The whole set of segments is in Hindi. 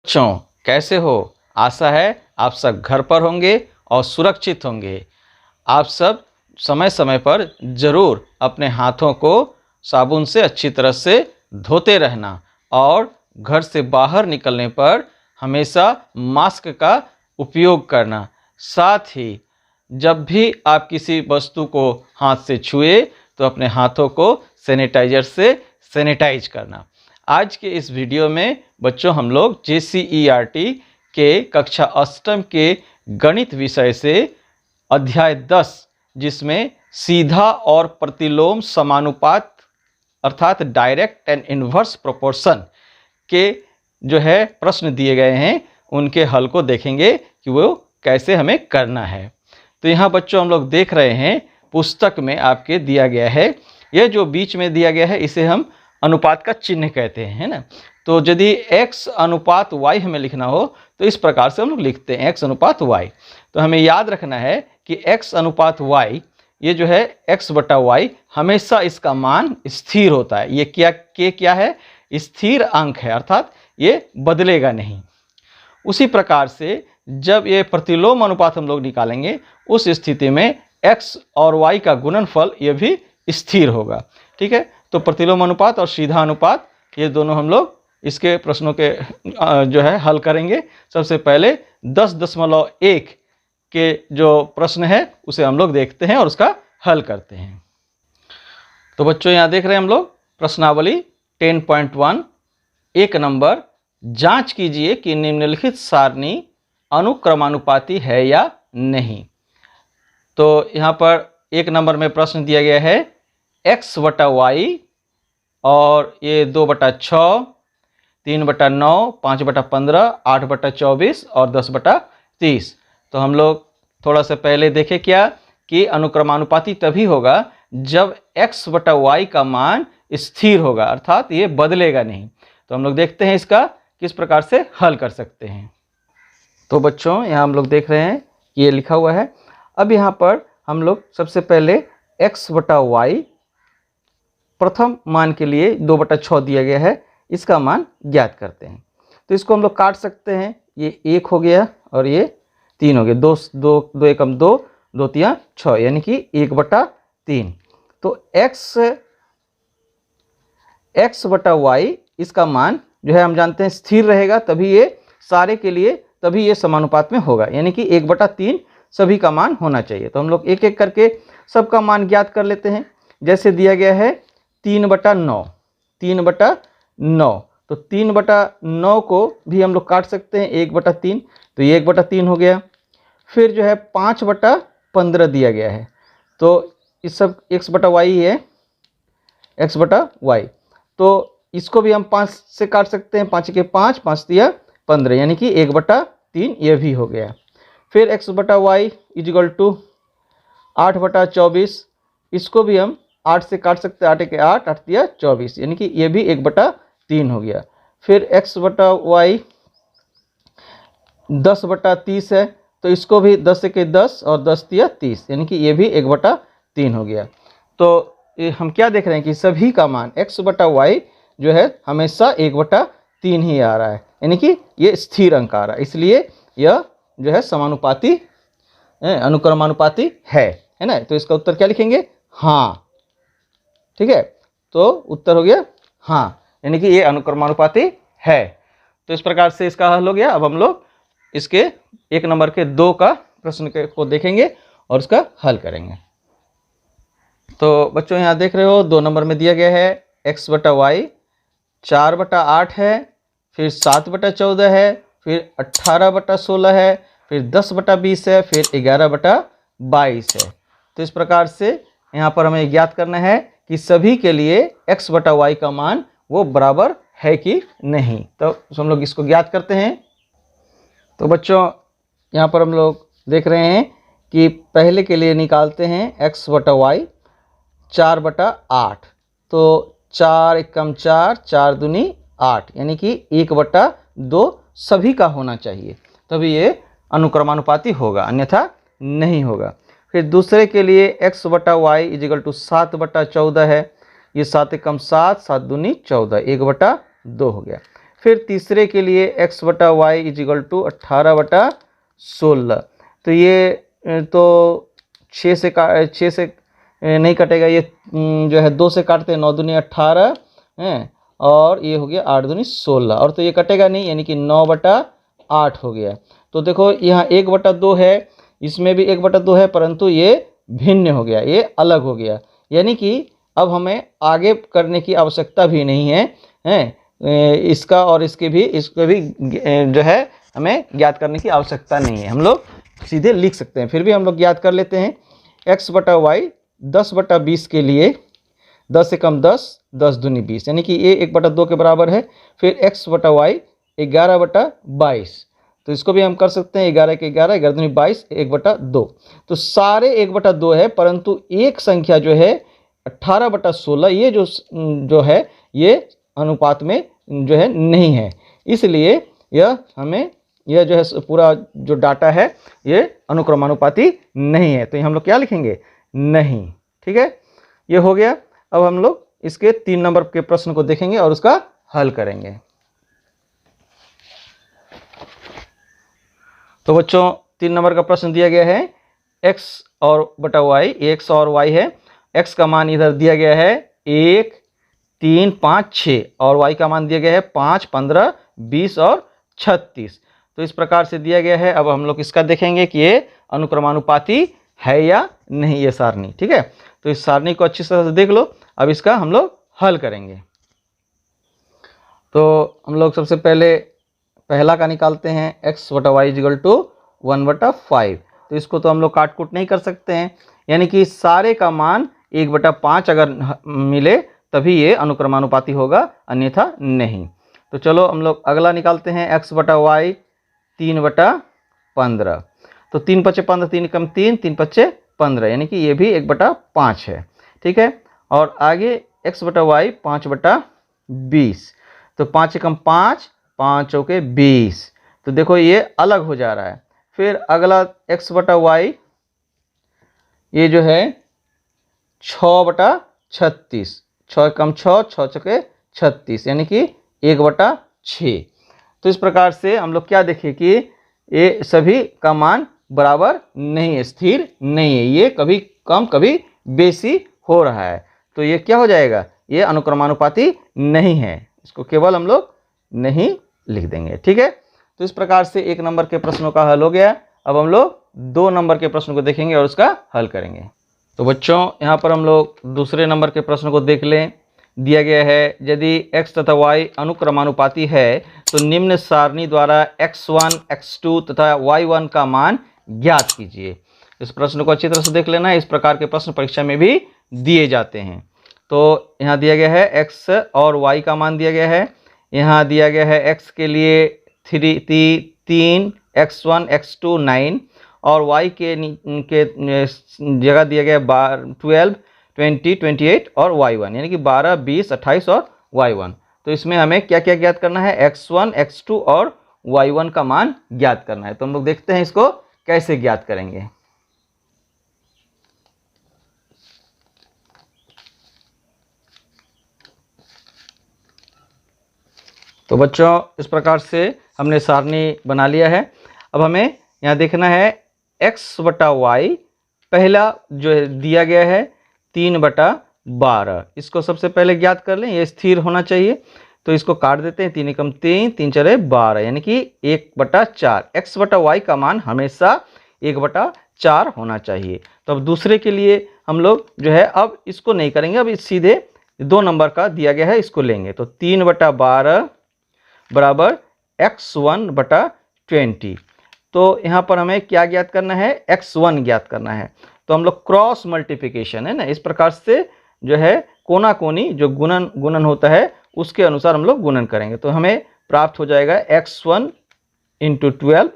बच्चों कैसे हो। आशा है आप सब घर पर होंगे और सुरक्षित होंगे। आप सब समय समय पर ज़रूर अपने हाथों को साबुन से अच्छी तरह से धोते रहना और घर से बाहर निकलने पर हमेशा मास्क का उपयोग करना। साथ ही जब भी आप किसी वस्तु को हाथ से छुए तो अपने हाथों को सैनिटाइजर से सैनिटाइज करना। आज के इस वीडियो में बच्चों हम लोग JCERT के कक्षा अष्टम के गणित विषय से अध्याय 10 जिसमें सीधा और प्रतिलोम समानुपात अर्थात डायरेक्ट एंड इन्वर्स प्रोपोर्शन के जो है प्रश्न दिए गए हैं उनके हल को देखेंगे कि वो कैसे हमें करना है। तो यहाँ बच्चों हम लोग देख रहे हैं पुस्तक में आपके दिया गया है, यह जो बीच में दिया गया है इसे हम अनुपात का चिन्ह कहते हैं, है ना। तो यदि x अनुपात y हमें लिखना हो तो इस प्रकार से हम लोग लिखते हैं x अनुपात y। तो हमें याद रखना है कि x अनुपात y ये जो है x बटा y हमेशा इसका मान स्थिर होता है। ये क्या है, स्थिर अंक है अर्थात ये बदलेगा नहीं। उसी प्रकार से जब ये प्रतिलोम अनुपात हम लोग निकालेंगे उस स्थिति में x और y का गुणनफल ये भी स्थिर होगा। ठीक है, तो प्रतिलोम अनुपात और सीधा अनुपात ये दोनों हम लोग इसके प्रश्नों के जो है हल करेंगे। सबसे पहले 10.1 के जो प्रश्न है उसे हम लोग देखते हैं और उसका हल करते हैं। तो बच्चों यहाँ देख रहे हैं हम लोग प्रश्नावली 10.1 एक नंबर, जांच कीजिए कि निम्नलिखित सारणी अनुक्रमानुपाती है या नहीं। तो यहाँ पर एक नंबर में प्रश्न दिया गया है x बटा वाई और ये 2/6, 3/9, 5/15, 8/24 और 10/30। तो हम लोग थोड़ा सा पहले देखें क्या कि अनुक्रमानुपाती तभी होगा जब x बटा वाई का मान स्थिर होगा अर्थात ये बदलेगा नहीं। तो हम लोग देखते हैं इसका किस प्रकार से हल कर सकते हैं। तो बच्चों यहाँ हम लोग देख रहे हैं कि ये लिखा हुआ है। अब यहाँ पर हम लोग सबसे पहले x बटा वाई प्रथम मान के लिए 2/6 दिया गया है, इसका मान ज्ञात करते हैं। तो इसको हम लोग काट सकते हैं, ये 1 हो गया और ये 3 हो गया, 2 एकम 2, 2 तिया 6 यानी कि 1/3। तो x बटा वाई इसका मान जो है हम जानते हैं स्थिर रहेगा, तभी ये सारे के लिए तभी ये समानुपात में होगा, यानी कि 1/3 सभी का मान होना चाहिए। तो हम लोग एक एक करके सबका मान ज्ञात कर लेते हैं। जैसे दिया गया है 3/9, 3/9, तो 3/9 को भी हम लोग काट सकते हैं 1/3, तो ये 1/3 हो गया। फिर जो है 5/15 दिया गया है, तो इस सब x बटा वाई है, x बटा वाई, तो इसको भी हम 5 से काट सकते हैं, 5 के 5, 5 दिया 15 यानी कि 1/3 ये भी हो गया। फिर x बटा वाई इजिकल टू 8/24, इसको भी हम 8 से काट सकते हैं, 8 के 8, 8 दिया 24 यानी कि ये भी 1/3 हो गया। फिर x बटा वाई 10/30 है, तो इसको भी 10 के 10 और 10 दिया 30 यानी कि ये भी 1/3 हो गया। तो हम क्या देख रहे हैं कि सभी का मान x बटा वाई जो है हमेशा 1/3 ही आ रहा है, यानी कि ये स्थिर अंक आ रहा है, इसलिए यह जो है समानुपाती अनुक्रमानुपाती है ना। तो इसका उत्तर क्या लिखेंगे, हाँ। ठीक है, तो उत्तर हो गया हाँ, यानी कि ये अनुक्रमानुपाती है। तो इस प्रकार से इसका हल हो गया। अब हम लोग इसके एक नंबर के 2 का प्रश्न को देखेंगे और उसका हल करेंगे। तो बच्चों यहाँ देख रहे हो 2 नंबर में दिया गया है x बटा वाई 4/8 है, फिर 7/14 है, फिर 18/16 है, फिर 10/20 है, फिर 11/22 है। तो इस प्रकार से यहाँ पर हमें ज्ञात करना है कि सभी के लिए x बटा वाई का मान वो बराबर है कि नहीं। तो हम लोग इसको ज्ञात करते हैं। तो बच्चों यहाँ पर हम लोग देख रहे हैं कि पहले के लिए निकालते हैं x बटा वाई 4/8, तो 4 एकम 4, 4 दूनी 8 यानी कि 1/2 सभी का होना चाहिए, तभी ये अनुक्रमानुपाती होगा, अन्यथा नहीं होगा। फिर दूसरे के लिए x बटा वाई इजिकल टू 7/14 है, ये 7 एकम 7, 7 दूनी 14, 1/2 हो गया। फिर तीसरे के लिए x बटा वाई इज इक्वल टू 18/16। तो ये तो 6 से नहीं कटेगा, ये जो है 2 से काटते हैं, 9 दूनी 18 हैं, और ये हो गया 8 दूनी 16, और तो ये कटेगा नहीं, यानी कि 9/8 हो गया। तो देखो यहाँ 1/2 है, इसमें भी 1/2 है, परंतु ये भिन्न हो गया, ये अलग हो गया, यानी कि अब हमें आगे करने की आवश्यकता भी नहीं है, इसका और इसको भी जो है हमें ज्ञात करने की आवश्यकता नहीं है, हम लोग सीधे लिख सकते हैं। फिर भी हम लोग ज्ञात कर लेते हैं। x बटा वाई 10/20 के लिए 10 से कम 10, 10 दूनी 20, यानी कि ये 1/2 के बराबर है। फिर x बटा वाई 11/22, तो इसको भी हम कर सकते हैं, 11 के 11, 11 दूनी 22, 1/2। तो सारे 1/2 है, परंतु एक संख्या जो है 18/16, ये जो है ये अनुपात में जो है नहीं है, इसलिए यह जो है पूरा जो डाटा है ये अनुक्रमानुपाती नहीं है। तो हम लोग क्या लिखेंगे? नहीं। ठीक है, ये हो गया। अब हम लोग इसके 3 नंबर के प्रश्न को देखेंगे और उसका हल करेंगे। तो बच्चों 3 नंबर का प्रश्न दिया गया है x और बटा y, x और y है। x का मान इधर दिया गया है 1, 3, 5, 6, और y का मान दिया गया है 5, 15, 20 और 36। तो इस प्रकार से दिया गया है। अब हम लोग इसका देखेंगे कि ये अनुक्रमानुपाती है या नहीं, ये सारणी। ठीक है, तो इस सारणी को अच्छी तरह से देख लो। अब इसका हम लोग हल करेंगे। तो हम लोग सबसे पहले पहला का निकालते हैं, x बटा वाई इक्वल टू 1/5। तो इसको तो हम लोग काट कूट नहीं कर सकते हैं, यानी कि सारे का मान 1/5 अगर मिले तभी ये अनुक्रमानुपाती होगा, अन्यथा नहीं। तो चलो हम लोग अगला निकालते हैं, x बटा वाई 3/15। तो 3 × 5 = 15, 3 कम 3, 3 × 5 = 15, यानी कि ये भी 1/5 है। ठीक है, और आगे x बटा वाई 5/20। तो 5 कम 5, 5 चौके 20। तो देखो ये अलग हो जा रहा है। फिर अगला x बटा वाई ये जो है 6/36, 6 कम 6, 6 चौके 36, यानी कि 1/6। तो इस प्रकार से हम लोग क्या देखें कि ये सभी का मान बराबर नहीं है, स्थिर नहीं है, ये कभी कम कभी बेसी हो रहा है। तो ये क्या हो जाएगा? ये अनुक्रमानुपाती नहीं है, इसको केवल हम लोग नहीं लिख देंगे। ठीक है, तो इस प्रकार से 1 नंबर के प्रश्नों का हल हो गया। अब हम लोग 2 नंबर के प्रश्न को देखेंगे और उसका हल करेंगे। तो बच्चों यहाँ पर हम लोग दूसरे नंबर के प्रश्न को देख लें। दिया गया है, यदि x तथा y अनुक्रमानुपाती है तो निम्न सारणी द्वारा x1, x2 तथा y1 का मान ज्ञात कीजिए। इस प्रश्न को अच्छी तरह से देख लेना, इस प्रकार के प्रश्न परीक्षा में भी दिए जाते हैं। तो यहाँ दिया गया है x और y का मान दिया गया है। यहाँ दिया गया है x के लिए 3, x1, x2 9, और y के जगह दिया गया 12, 20, 28 और y1, यानी कि 12, 20, 28 और y1। तो इसमें हमें क्या क्या ज्ञात करना है? x1, x2 और y1 का मान ज्ञात करना है। तो हम लोग देखते हैं इसको कैसे ज्ञात करेंगे। तो बच्चों इस प्रकार से हमने सारणी बना लिया है। अब हमें यहाँ देखना है x बटा वाई, पहला जो दिया गया है 3/12, इसको सबसे पहले ज्ञात कर लें। ये स्थिर होना चाहिए, तो इसको काट देते हैं। 3 एकम 3, 3 4 12, यानी कि 1/4। x बटा वाई का मान हमेशा 1/4 होना चाहिए। तो अब दूसरे के लिए हम लोग जो है अब इसको नहीं करेंगे, अब सीधे 2 नंबर का दिया गया है इसको लेंगे। तो 3/12 बराबर x1/20। तो यहाँ पर हमें क्या ज्ञात करना है? x1 ज्ञात करना है। तो हम लोग क्रॉस मल्टीप्लिकेशन है ना, इस प्रकार से जो है कोना कोनी जो गुणन होता है उसके अनुसार हम लोग गुणन करेंगे। तो हमें प्राप्त हो जाएगा x1 × 12 =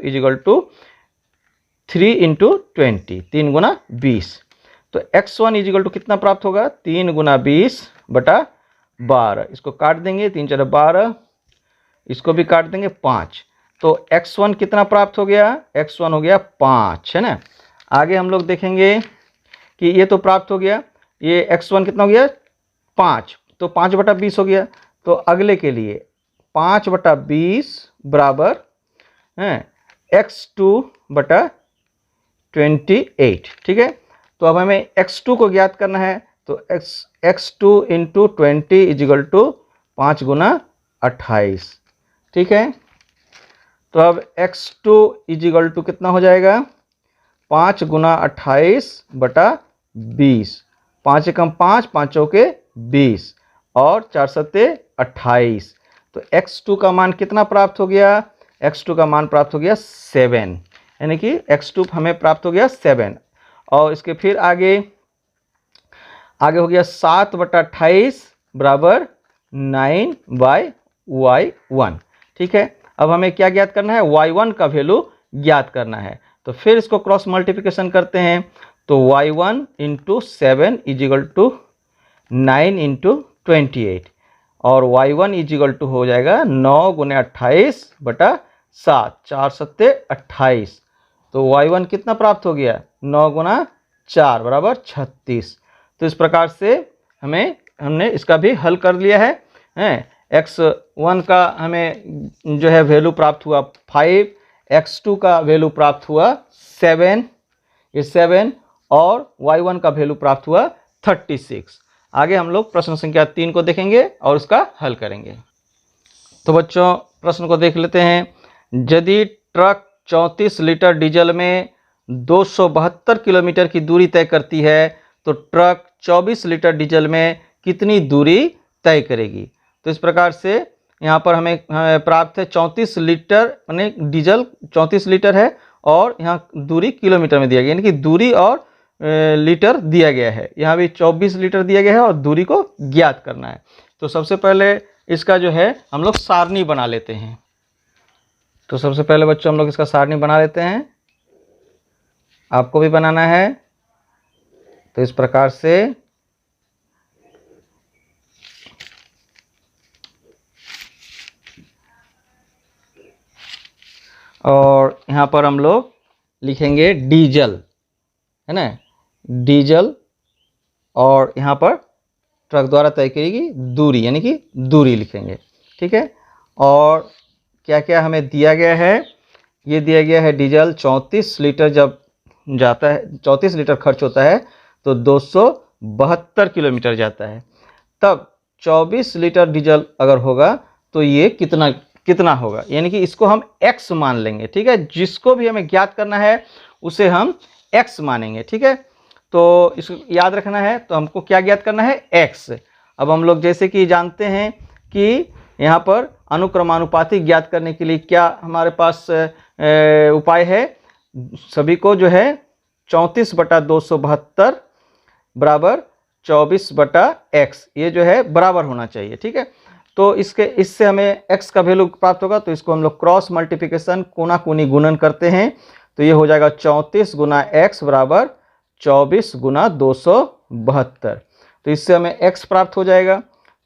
3 × 20, 3 × 20। तो x1 = कितना प्राप्त होगा? 3 × 20/12। इसको काट देंगे, 3 4 12, इसको भी काट देंगे 5। तो x1 कितना प्राप्त हो गया? x1 हो गया 5, है ना। आगे हम लोग देखेंगे कि ये तो प्राप्त हो गया, ये x1 कितना हो गया? 5, तो 5/20 हो गया। तो अगले के लिए 5/20 बराबर x2/28। ठीक है, तो अब हमें x2 को ज्ञात करना है, तो x2 इंटू 20 इजिकल टू 5 गुना 28। ठीक है, तो अब x2 इजिकल टू कितना हो जाएगा, 5 गुना 28/20। 5 एकम 5, 5 चौके 20 और 4 सत्ते 28। तो x2 का मान कितना प्राप्त हो गया, x2 का मान प्राप्त हो गया 7, यानी कि x2 हमें प्राप्त हो गया 7। और इसके फिर आगे हो गया 7/28 बराबर 9/y1। ठीक है, अब हमें क्या ज्ञात करना है, y1 का वैल्यू ज्ञात करना है। तो फिर इसको क्रॉस मल्टीप्लिकेशन करते हैं, तो y1 into 7 is equal to 9 into 28 और y1 इजिकल टू हो जाएगा 9 गुने 28/7, 4 सत्ते 28। तो y1 कितना प्राप्त हो गया, 9 गुना 4 बराबर 36। तो इस प्रकार से हमने इसका भी हल कर लिया है। x1 का हमें जो है वैल्यू प्राप्त हुआ 5, x2 का वैल्यू प्राप्त हुआ 7, ये 7 और y1 का वैल्यू प्राप्त हुआ 36। आगे हम लोग प्रश्न संख्या 3 को देखेंगे और उसका हल करेंगे। तो बच्चों प्रश्न को देख लेते हैं। यदि ट्रक 34 लीटर डीजल में 272 किलोमीटर की दूरी तय करती है तो ट्रक 24 लीटर डीजल में कितनी दूरी तय करेगी। तो इस प्रकार से यहाँ पर हमें प्राप्त है 34 लीटर, यानी डीजल 34 लीटर है और यहाँ दूरी किलोमीटर में दिया गया, यानी कि दूरी और लीटर दिया गया है। यहाँ भी 24 लीटर दिया गया है और दूरी को ज्ञात करना है। तो सबसे पहले इसका जो है हम लोग सारणी बना लेते हैं। तो सबसे पहले बच्चों हम लोग इसका सारणी बना लेते हैं, आपको भी बनाना है। तो इस प्रकार से और यहाँ पर हम लोग लिखेंगे डीजल, है ना, डीजल, और यहाँ पर ट्रक द्वारा तय करेगी दूरी, यानी कि दूरी लिखेंगे। ठीक है, और क्या क्या हमें दिया गया है, ये दिया गया है डीजल 34 लीटर जब जाता है, 34 लीटर खर्च होता है तो 272 किलोमीटर जाता है। तब 24 लीटर डीजल अगर होगा तो ये कितना होगा, यानी कि इसको हम x मान लेंगे। ठीक है, जिसको भी हमें ज्ञात करना है उसे हम x मानेंगे। ठीक है, तो इसको याद रखना है। तो हमको क्या ज्ञात करना है, x। अब हम लोग जैसे कि जानते हैं कि यहाँ पर अनुक्रमानुपाती ज्ञात करने के लिए क्या हमारे पास उपाय है, सभी को जो है 34/272 बराबर 24/x, ये जो है बराबर होना चाहिए। ठीक है, तो इससे हमें x का वैल्यू प्राप्त होगा। तो इसको हम लोग क्रॉस मल्टीप्लिकेशन, कोना कोनी गुणन करते हैं। तो ये हो जाएगा 34 गुना x बराबर 24 गुना 272। तो इससे हमें x प्राप्त हो जाएगा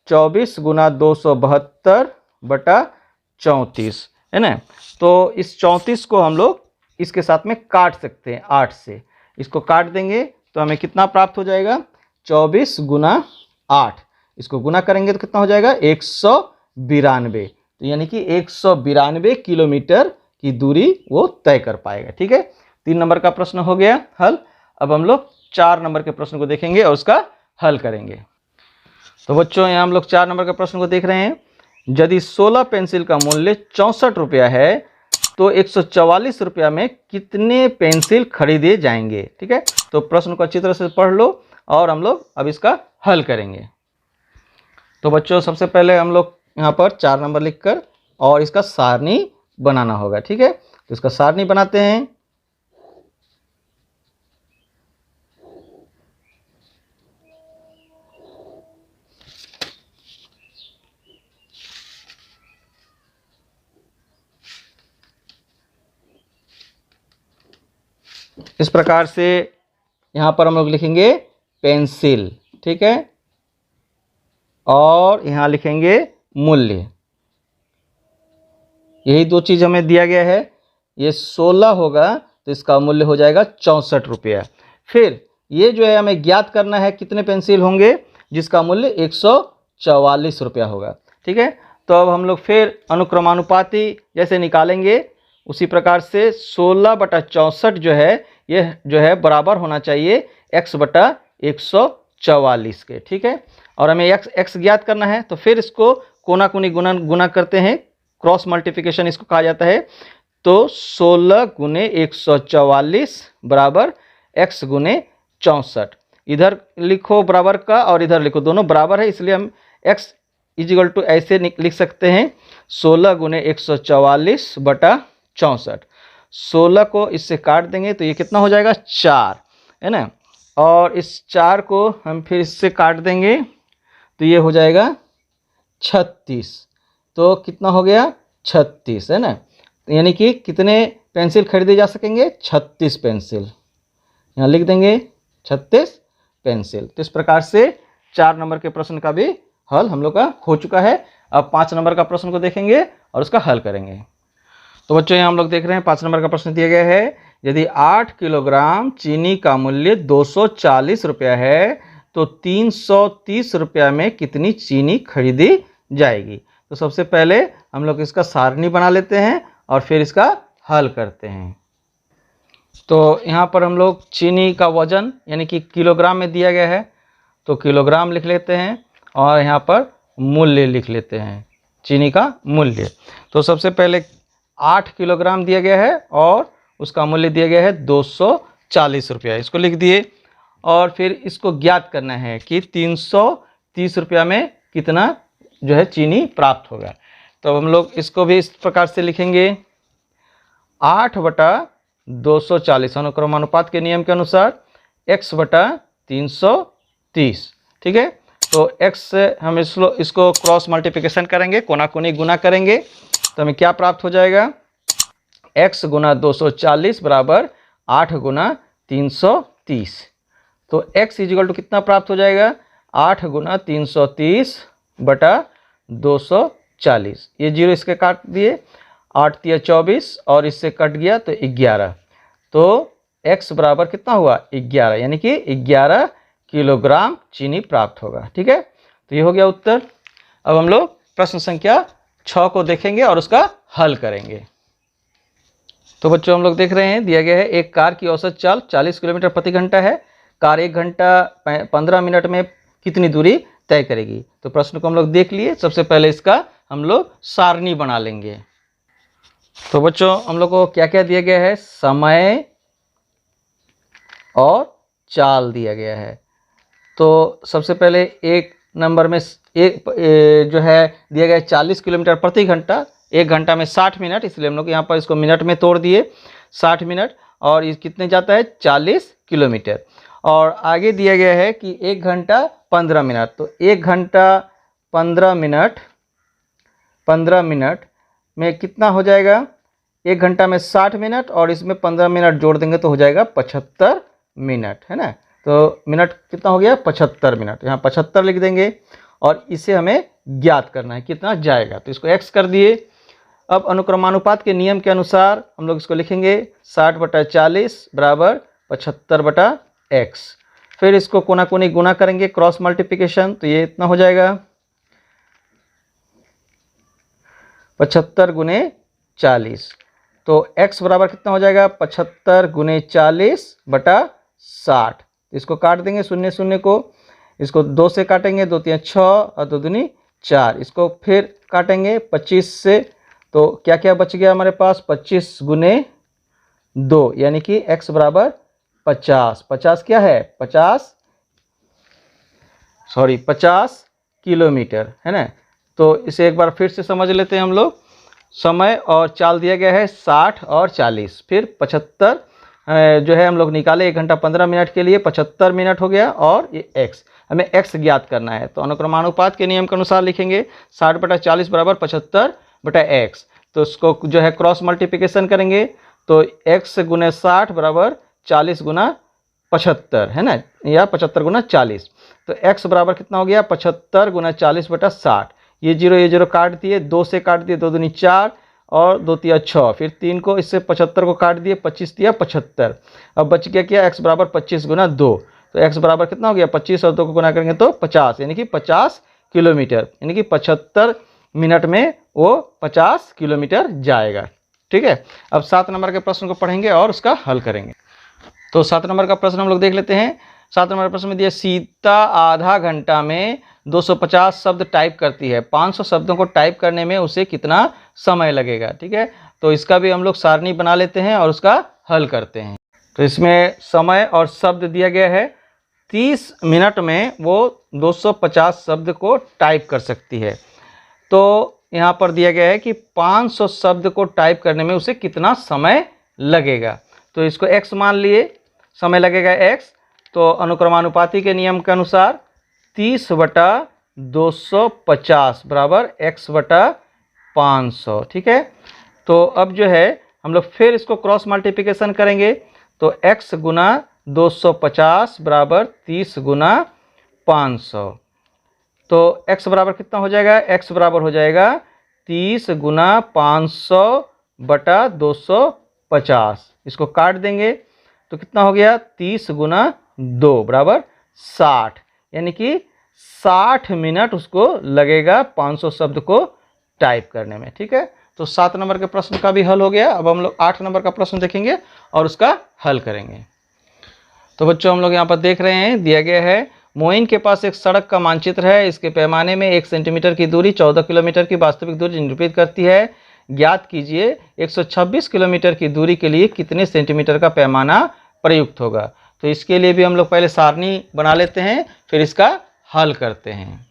24 गुना 272/34, है ना। तो इस 34 को हम लोग इसके साथ में काट सकते हैं 8 से। इसको काट देंगे तो हमें कितना प्राप्त हो जाएगा, 24 गुना 8, इसको गुना करेंगे तो कितना हो जाएगा 192। तो यानी कि 192 किलोमीटर की दूरी वो तय कर पाएगा। ठीक है, 3 नंबर का प्रश्न हो गया हल। अब हम लोग 4 नंबर के प्रश्न को देखेंगे और उसका हल करेंगे। तो बच्चों यहाँ हम लोग 4 नंबर के प्रश्न को देख रहे हैं। यदि 16 पेंसिल का मूल्य 64 रुपया है तो 144 रुपया में कितने पेंसिल खरीदे जाएंगे। ठीक है, तो प्रश्न को अच्छी तरह से पढ़ लो और हम लोग अब इसका हल करेंगे। तो बच्चों सबसे पहले हम लोग यहाँ पर 4 नंबर लिखकर और इसका सारणी बनाना होगा। ठीक है, तो इसका सारणी बनाते हैं। इस प्रकार से यहाँ पर हम लोग लिखेंगे पेंसिल। ठीक है, और यहाँ लिखेंगे मूल्य। यही 2 चीज़ हमें दिया गया है। ये 16 होगा तो इसका मूल्य हो जाएगा 64 रुपया। फिर ये जो है हमें ज्ञात करना है कितने पेंसिल होंगे जिसका मूल्य 144 रुपया होगा। ठीक है, तो अब हम लोग फिर अनुक्रमानुपाती जैसे निकालेंगे उसी प्रकार से 16/64 जो है ये जो है बराबर होना चाहिए x/144 के। ठीक है, और हमें x ज्ञात करना है, तो फिर इसको कोना कोनी गुना करते हैं, क्रॉस मल्टीप्लिकेशन इसको कहा जाता है। तो 16 गुने 144 बराबर x गुने 64। इधर लिखो बराबर का और इधर लिखो, दोनों बराबर है, इसलिए हम x इजिकल टू ऐसे लिख सकते हैं 16 गुने 144/64। 16 को इससे काट देंगे तो ये कितना हो जाएगा 4, है ना, और इस 4 को हम फिर इससे काट देंगे तो ये हो जाएगा 36। तो कितना हो गया 36, है ना, यानी कि कितने पेंसिल खरीदे जा सकेंगे 36 पेंसिल, यहाँ लिख देंगे 36 पेंसिल। तो इस प्रकार से 4 नंबर के प्रश्न का भी हल हम लोग का हो चुका है। अब 5 नंबर का प्रश्न को देखेंगे और उसका हल करेंगे। तो बच्चों यहाँ हम लोग देख रहे हैं 5 नंबर का प्रश्न दिया गया है, यदि 8 किलोग्राम चीनी का मूल्य 240 रुपया है तो 330 रुपया में कितनी चीनी खरीदी जाएगी। तो सबसे पहले हम लोग इसका सारणी बना लेते हैं और फिर इसका हल करते हैं। तो यहाँ पर हम लोग चीनी का वजन यानी कि किलोग्राम में दिया गया है, तो किलोग्राम लिख लेते हैं और यहाँ पर मूल्य लिख लेते हैं, चीनी का मूल्य। तो सबसे पहले 8 किलोग्राम दिया गया है और उसका मूल्य दिया गया है 240 रुपया, इसको लिख दिए। और फिर इसको ज्ञात करना है कि 330 रुपया में कितना जो है चीनी प्राप्त होगा। तो हम लोग इसको भी इस प्रकार से लिखेंगे 8/240 अनुक्रमानुपात के नियम के अनुसार x/330। ठीक है, तो x से हम इसको क्रॉस मल्टीप्लिकेशन करेंगे, कोना कोनी गुना करेंगे, तो हमें क्या प्राप्त हो जाएगा x गुना 240 बराबर 8 गुना 330। तो x इजिकल टू कितना प्राप्त हो जाएगा 8 गुना 330/240। ये जीरो इसके काट दिए, 8 तिया 24 और इससे कट गया तो 11। तो x बराबर कितना हुआ 11, यानी कि 11 किलोग्राम चीनी प्राप्त होगा। ठीक है, तो ये हो गया उत्तर। अब हम लोग प्रश्न संख्या 6 को देखेंगे और उसका हल करेंगे। तो बच्चों हम लोग देख रहे हैं दिया गया है एक कार की औसत चाल 40 किलोमीटर प्रति घंटा है, कार 1 घंटा 15 मिनट में कितनी दूरी तय करेगी। तो प्रश्न को हम लोग देख लिए, सबसे पहले इसका हम लोग सारणी बना लेंगे। तो बच्चों हम लोग को क्या क्या दिया गया है, समय और चाल दिया गया है। तो सबसे पहले एक नंबर में एक जो है दिया गया है 40 किलोमीटर प्रति घंटा, 1 घंटा में 60 मिनट, इसलिए हम लोग यहाँ पर इसको मिनट में तोड़ दिए 60 मिनट, और ये कितने जाता है 40 किलोमीटर। और आगे दिया गया है कि 1 घंटा 15 मिनट, तो 1 घंटा 15 मिनट में कितना हो जाएगा, 1 घंटा में 60 मिनट और इसमें 15 मिनट जोड़ देंगे तो हो जाएगा 75 मिनट, है ना। तो मिनट कितना हो गया 75 मिनट, यहाँ 75 लिख देंगे और इसे हमें ज्ञात करना है कितना जाएगा, तो इसको x कर दिए। अब अनुक्रमानुपात के नियम के अनुसार हम लोग इसको लिखेंगे 60/40 बराबर 75/x। फिर इसको कोना कोनी गुना करेंगे क्रॉस मल्टीप्लिकेशन, तो ये इतना हो जाएगा 75 गुने 40। तो x बराबर कितना हो जाएगा 75 गुने 40/60। इसको काट देंगे शून्य शून्य को, इसको 2 से काटेंगे, 2 तिया 6 और 2 दूनी 4। इसको फिर काटेंगे 25 से, तो क्या क्या बच गया हमारे पास 25 गुने 2, यानी कि x बराबर 50। 50 क्या है 50 किलोमीटर, है ना। तो इसे एक बार फिर से समझ लेते हैं हम लोग। समय और चाल दिया गया है 60 और 40, फिर 75 जो है हम लोग निकाले 1 घंटा 15 मिनट के लिए 75 मिनट हो गया, और ये x हमें x ज्ञात करना है। तो अनुक्रमानुपात के नियम के अनुसार लिखेंगे 60/40 बराबर 75/x। तो इसको जो है क्रॉस मल्टीप्लिकेशन करेंगे तो x गुने 60 बराबर 40 गुना 75, है ना, या 75 गुना 40। तो x बराबर कितना हो गया 75 गुना 40/60। ये जीरो काट दिए, 2 से काट दिए, 2 दूनी 4 और 2 तिया 6, फिर 3 को इससे 75 को काट दिए, 25 तिया 75। अब बच गया क्या x बराबर 25 गुना 2। तो x बराबर कितना हो गया 25 और 2 को गुना करेंगे तो 50, यानी कि 50 किलोमीटर, यानी कि 75 मिनट में वो 50 किलोमीटर जाएगा। ठीक है, अब 7 नंबर के प्रश्न को पढ़ेंगे और उसका हल करेंगे। तो 7 नंबर का प्रश्न हम लोग देख लेते हैं। 7 नंबर प्रश्न में दिया, सीता आधा घंटा में 250 शब्द टाइप करती है, 500 शब्दों को टाइप करने में उसे कितना समय लगेगा। ठीक है, तो इसका भी हम लोग सारणी बना लेते हैं और उसका हल करते हैं। तो इसमें समय और शब्द दिया गया है। 30 मिनट में वो 250 शब्द को टाइप कर सकती है। तो यहाँ पर दिया गया है कि 500 शब्द को टाइप करने में उसे कितना समय लगेगा। तो इसको x मान लिए, समय लगेगा x। तो अनुक्रमानुपाती के नियम के अनुसार 30/250 बराबर x/500। ठीक है, तो अब जो है हम लोग फिर इसको क्रॉस मल्टीप्लिकेशन करेंगे। तो x गुना 250 बराबर 30 गुना 500। तो x बराबर कितना हो जाएगा, x बराबर हो जाएगा 30 गुना 500 बटा 250। इसको काट देंगे तो कितना हो गया, 30 गुना 2 बराबर 60, यानी कि 60 मिनट उसको लगेगा 500 शब्द को टाइप करने में। ठीक है, तो 7 नंबर के प्रश्न का भी हल हो गया। अब हम लोग 8 नंबर का प्रश्न देखेंगे और उसका हल करेंगे। तो बच्चों हम लोग यहाँ पर देख रहे हैं, दिया गया है मोइन के पास एक सड़क का मानचित्र है। इसके पैमाने में 1 सेंटीमीटर की दूरी 14 किलोमीटर की वास्तविक दूरी निरूपित करती है। ज्ञात कीजिए 126 किलोमीटर की दूरी के लिए कितने सेंटीमीटर का पैमाना प्रयुक्त होगा। तो इसके लिए भी हम लोग पहले सारणी बना लेते हैं, फिर इसका हल करते हैं।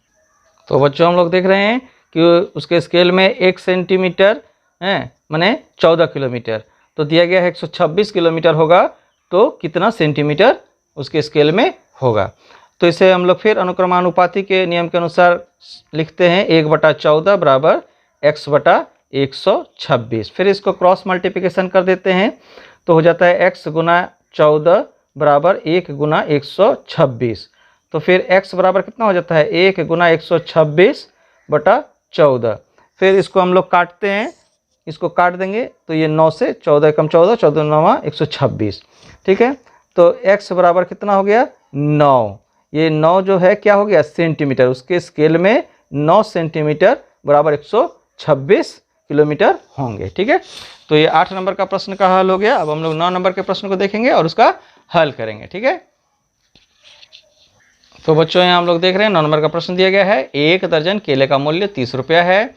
तो बच्चों हम लोग देख रहे हैं कि उसके स्केल में 1 सेंटीमीटर है माने 14 किलोमीटर। तो दिया गया है 126 किलोमीटर होगा, तो कितना सेंटीमीटर उसके स्केल में होगा। तो इसे हम लोग फिर अनुक्रमानुपाती के नियम के अनुसार लिखते हैं, 1/14 बराबर x/126। फिर इसको क्रॉस मल्टीप्लिकेशन कर देते हैं, तो हो जाता है x गुना 14 बराबर 1 गुना 126। तो फिर x बराबर कितना हो जाता है, 1 गुना 126 बटा 14। फिर इसको हम लोग काटते हैं, इसको काट देंगे तो ये 9 से 14 कम 14, 14 9 126। ठीक है, तो x बराबर कितना हो गया, 9। ये 9 जो है क्या हो गया, सेंटीमीटर। उसके स्केल में 9 सेंटीमीटर बराबर 126 किलोमीटर होंगे। ठीक है, तो ये 8 नंबर का प्रश्न का हल हो गया। अब हम लोग 9 नंबर के प्रश्न को देखेंगे और उसका हल करेंगे। ठीक है, तो बच्चों यहाँ हम लोग देख रहे हैं 9 नंबर का प्रश्न दिया गया है। 1 दर्जन केले का मूल्य 30 रुपया है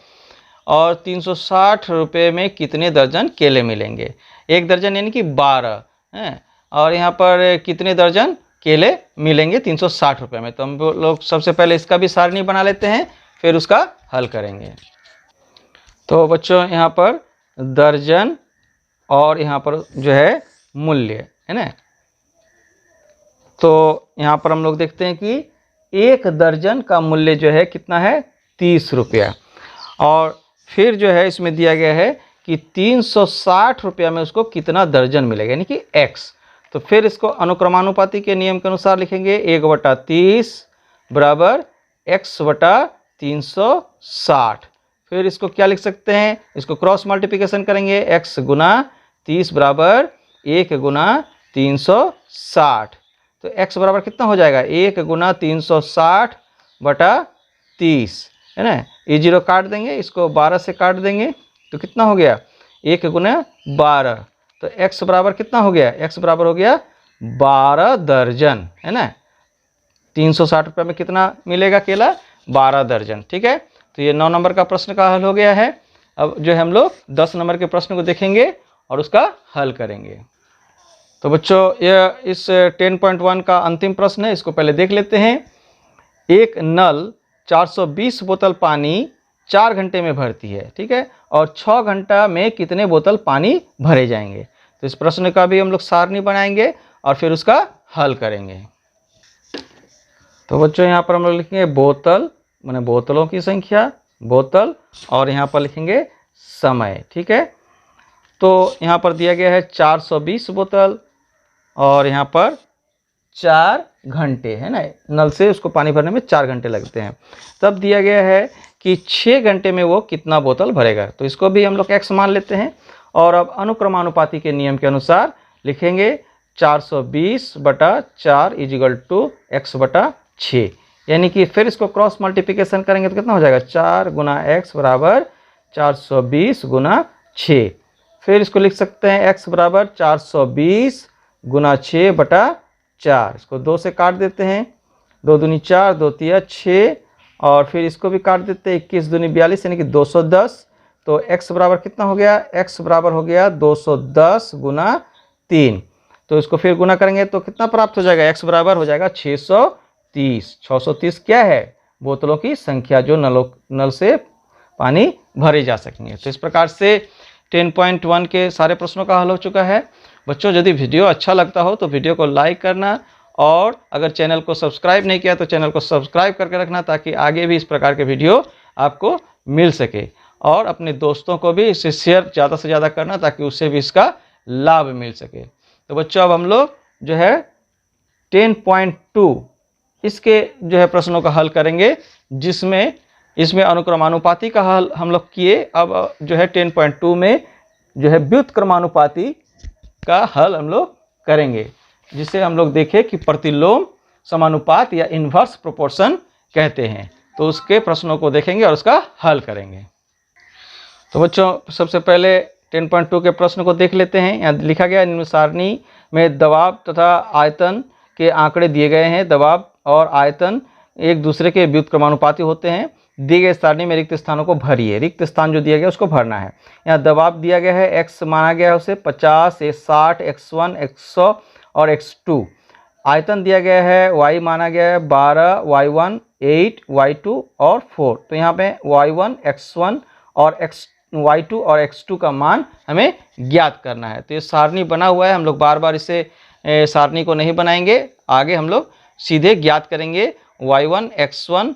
और 360 रुपये में कितने दर्जन केले मिलेंगे। 1 दर्जन यानी कि 12 हैं, और यहाँ पर कितने दर्जन केले मिलेंगे 360 रुपये में। तो हम लोग सबसे पहले इसका भी सारणी बना लेते हैं, फिर उसका हल करेंगे। तो बच्चों यहाँ पर दर्जन और यहाँ पर जो है मूल्य है ना, तो यहाँ पर हम लोग देखते हैं कि 1 दर्जन का मूल्य जो है कितना है, 30 रुपया। और फिर जो है इसमें दिया गया है कि 360 रुपया में उसको कितना दर्जन मिलेगा, यानी कि x। तो फिर इसको अनुक्रमानुपाती के नियम के अनुसार लिखेंगे, 1/30 बराबर x/360। फिर इसको क्या लिख सकते हैं, इसको क्रॉस मल्टीप्लिकेशन करेंगे, x गुना 30 बराबर 1 गुना 360। तो x बराबर कितना हो जाएगा, 1 गुना 360 बटा 30 है ना। ये 0 काट देंगे, इसको 12 से काट देंगे तो कितना हो गया, 1 गुना 12। तो x बराबर कितना हो गया, x बराबर हो गया 12 दर्जन है ना। 360 रुपये में कितना मिलेगा केला, 12 दर्जन। ठीक है, तो ये 9 नंबर का प्रश्न का हल हो गया है। अब जो है हम लोग 10 नंबर के प्रश्न को देखेंगे और उसका हल करेंगे। तो बच्चों यह इस 10.1 का अंतिम प्रश्न है, इसको पहले देख लेते हैं। एक नल 420 बोतल पानी 4 घंटे में भरती है, ठीक है, और 6 घंटा में कितने बोतल पानी भरे जाएंगे। तो इस प्रश्न का भी हम लोग सारणी बनाएंगे और फिर उसका हल करेंगे। तो बच्चों यहाँ पर हम लोग लिखेंगे बोतल माने बोतलों की संख्या, बोतल, और यहाँ पर लिखेंगे समय। ठीक है, तो यहाँ पर दिया गया है 420 बोतल और यहाँ पर 4 घंटे है ना, नल से उसको पानी भरने में 4 घंटे लगते हैं। तब दिया गया है कि 6 घंटे में वो कितना बोतल भरेगा। तो इसको भी हम लोग x मान लेते हैं और अब अनुक्रमानुपाती के नियम के अनुसार लिखेंगे 420 बटा 4 = x/6। यानी कि फिर इसको क्रॉस मल्टीप्लिकेशन करेंगे तो कितना हो जाएगा, 4 गुना x बराबर 420 गुना 6। फिर इसको लिख सकते हैं x बराबर 420 गुना 6 बटा 4। इसको 2 से काट देते हैं, 2 दूनी 4, 2 तिया 6, और फिर इसको भी काट देते हैं, 21 दूनी 42 यानी कि 210। तो x बराबर कितना हो गया, x बराबर हो गया 210 गुना 3। तो इसको फिर गुना करेंगे तो कितना प्राप्त हो जाएगा, x बराबर हो जाएगा 630। 630 क्या है, बोतलों की संख्या जो नल से पानी भरे जा सकेंगे। तो इस प्रकार से 10.1 के सारे प्रश्नों का हल हो चुका है। बच्चों यदि वीडियो अच्छा लगता हो तो वीडियो को लाइक करना, और अगर चैनल को सब्सक्राइब नहीं किया तो चैनल को सब्सक्राइब करके रखना, ताकि आगे भी इस प्रकार के वीडियो आपको मिल सके। और अपने दोस्तों को भी इसे शेयर ज़्यादा से ज़्यादा करना, ताकि उससे भी इसका लाभ मिल सके। तो बच्चों अब हम लोग जो है 10.2 इसके जो है प्रश्नों का हल करेंगे, जिसमें इसमें अनुक्रमानुपाती का हल हम लोग किए। अब जो है 10.2 में जो है व्युत्क्रमानुपाती का हल हम लोग करेंगे, जिसे हम लोग देखें कि प्रतिलोम समानुपात या इन्वर्स प्रोपोर्शन कहते हैं। तो उसके प्रश्नों को देखेंगे और उसका हल करेंगे। तो बच्चों सबसे पहले 10.2 के प्रश्न को देख लेते हैं। यहाँ लिखा गया, निम्न सारणी में दबाव तथा आयतन के आंकड़े दिए गए हैं। दबाव और आयतन एक दूसरे के व्युत्क्रमानुपाती होते हैं। दिए गए सारणी में रिक्त स्थानों को भरिए। रिक्त स्थान जो दिया गया उसको भरना है। यहाँ दबाव दिया गया है, x माना गया है उसे 50, x60, x1, x100 और x2। आयतन दिया गया है, y माना गया है 12, y1 8, y2 और 4। तो यहाँ पे y1, x1 और y2 और x2 का मान हमें ज्ञात करना है। तो ये सारणी बना हुआ है, हम लोग बार बार इसे सारणी को नहीं बनाएंगे। आगे हम लोग सीधे ज्ञात करेंगे y1, x1,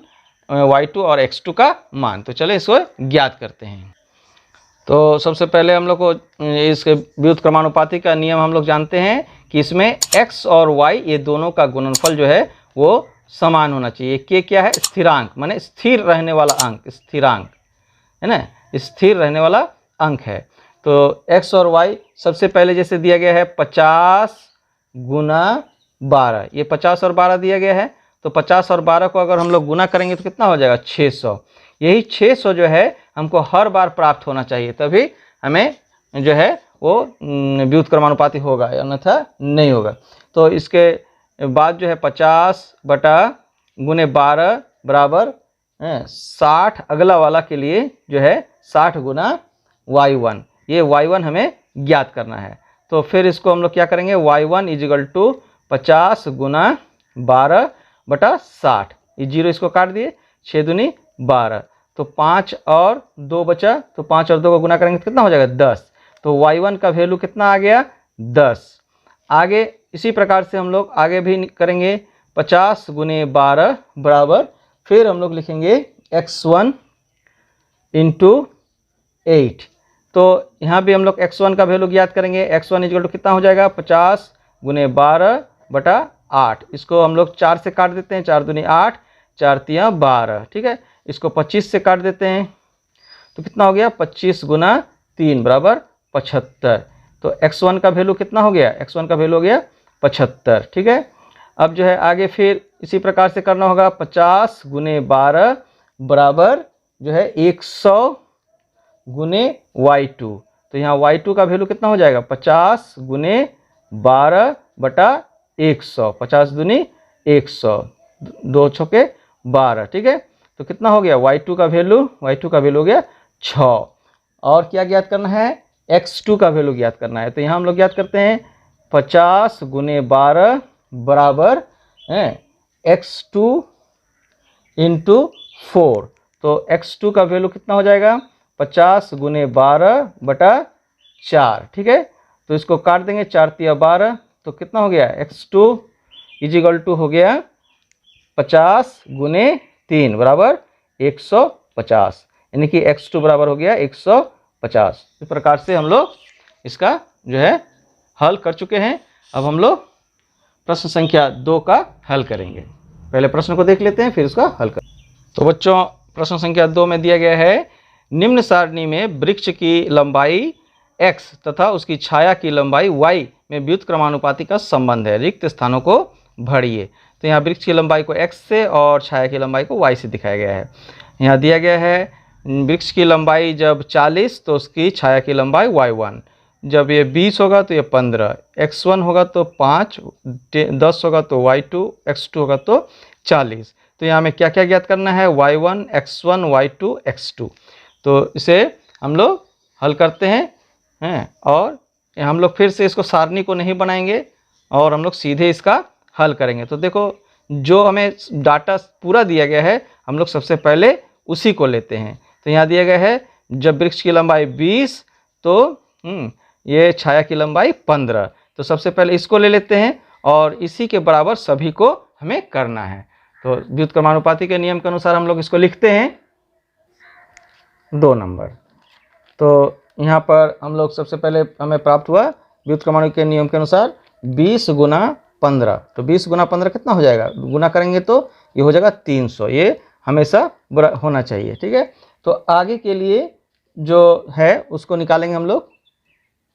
y2 और x2 का मान। तो चले इसको ज्ञात करते हैं। तो सबसे पहले हम लोग को इसके व्युत्क्रमानुपाती का नियम हम लोग जानते हैं कि इसमें x और y ये दोनों का गुणनफल जो है वो समान होना चाहिए। k क्या है, स्थिरांक, माने स्थिर रहने वाला अंक, स्थिरांक है ना, स्थिर रहने वाला अंक है। तो x और y सबसे पहले जैसे दिया गया है 50 गुना 12, ये 50 और 12 दिया गया है। तो 50 और 12 को अगर हम लोग गुना करेंगे तो कितना हो जाएगा, 600। यही 600 जो है हमको हर बार प्राप्त होना चाहिए, तभी हमें जो है वो व्युत्क्रमानुपाती होगा, अन्यथा नहीं होगा। तो इसके बाद जो है 50 बटा गुने 12 बराबर 60। अगला वाला के लिए जो है 60 गुना y1, ये y1 हमें ज्ञात करना है। तो फिर इसको हम लोग क्या करेंगे, y1 इजिकल टू 50 गुना 12 बटा 60। ये 0 इसको काट दिए, 6 दूनी 12। तो 5 और 2 बचा, तो 5 और 2 को गुना करेंगे तो कितना हो जाएगा, 10। तो y1 का वैल्यू कितना आ गया, 10। आगे इसी प्रकार से हम लोग आगे भी करेंगे, 50 गुने 12 बराबर, फिर हम लोग लिखेंगे x1 इंटू 8। तो यहाँ भी हम लोग x1 का वैल्यू ज्ञात करेंगे। x1 इक्वल टू कितना हो जाएगा, 50 गुने 12 बटा 8। इसको हम लोग 4 से काट देते हैं, 4 दूनी 8, 4 तिया 12, ठीक है। इसको 25 से काट देते हैं तो कितना हो गया, 25 गुना 3 बराबर 75। तो x1 का वैल्यू कितना हो गया, x1 का वैल्यू हो गया 75, ठीक है। अब जो है आगे फिर इसी प्रकार से करना होगा, 50 गुने 12 बराबर जो है 100 गुने y2। तो यहाँ y2 का वैल्यू कितना हो जाएगा, 50 गुने 12 बटा 100, 50 दूनी 100, 2 छके 12, ठीक है। तो कितना हो गया, y2 का वैल्यू हो गया 6। और क्या ज्ञात करना है, x2 का वैल्यू ज्ञात करना है। तो यहाँ हम लोग ज्ञात करते हैं 50 गुने 12 बराबर x2 इंटू 4। तो x2 का वैल्यू कितना हो जाएगा, 50 गुने 12 बटा 4, ठीक है। तो इसको काट देंगे, 4 तिया 12, तो कितना हो गया, x2 इजिकल टू हो गया 50 गुने 3 बराबर 150, यानी कि x2 बराबर हो गया 150। इस प्रकार से हम लोग इसका जो है हल कर चुके हैं। अब हम लोग प्रश्न संख्या 2 का हल करेंगे। पहले प्रश्न को देख लेते हैं, फिर उसका हल करें। तो बच्चों प्रश्न संख्या 2 में दिया गया है, निम्न सारणी में वृक्ष की लंबाई x तथा उसकी छाया की लंबाई y में व्युत्क्रमानुपाती का संबंध है। रिक्त स्थानों को भरिए। तो यहाँ वृक्ष की लंबाई को x से और छाया की लंबाई को y से दिखाया गया है। यहाँ दिया गया है वृक्ष की लंबाई जब 40 तो उसकी छाया की लंबाई y1, जब ये 20 होगा तो ये 15, x1 होगा तो 5, 10 होगा तो y2, x2 होगा तो 40। तो यहाँ हमें क्या क्या ज्ञात करना है, y1, x1, y2, x2। तो इसे हम लोग हल करते हैं और हम लोग फिर से इसको सारणी को नहीं बनाएंगे और हम लोग सीधे इसका हल करेंगे। तो देखो जो हमें डाटा पूरा दिया गया है हम लोग सबसे पहले उसी को लेते हैं। तो यहाँ दिया गया है जब वृक्ष की लंबाई 20 तो ये छाया की लंबाई 15। तो सबसे पहले इसको ले लेते हैं और इसी के बराबर सभी को हमें करना है। तो व्युत्क्रमानुपाती के नियम के अनुसार हम लोग इसको लिखते हैं 2 नंबर। तो यहाँ पर हम लोग सबसे पहले हमें प्राप्त हुआ व्युत्क्रमानुपाती के नियम के अनुसार 20 गुना 15। तो 20 गुना 15 कितना हो जाएगा, गुना करेंगे तो ये हो जाएगा 300। ये हमेशा होना चाहिए, ठीक है। तो आगे के लिए जो है उसको निकालेंगे हम लोग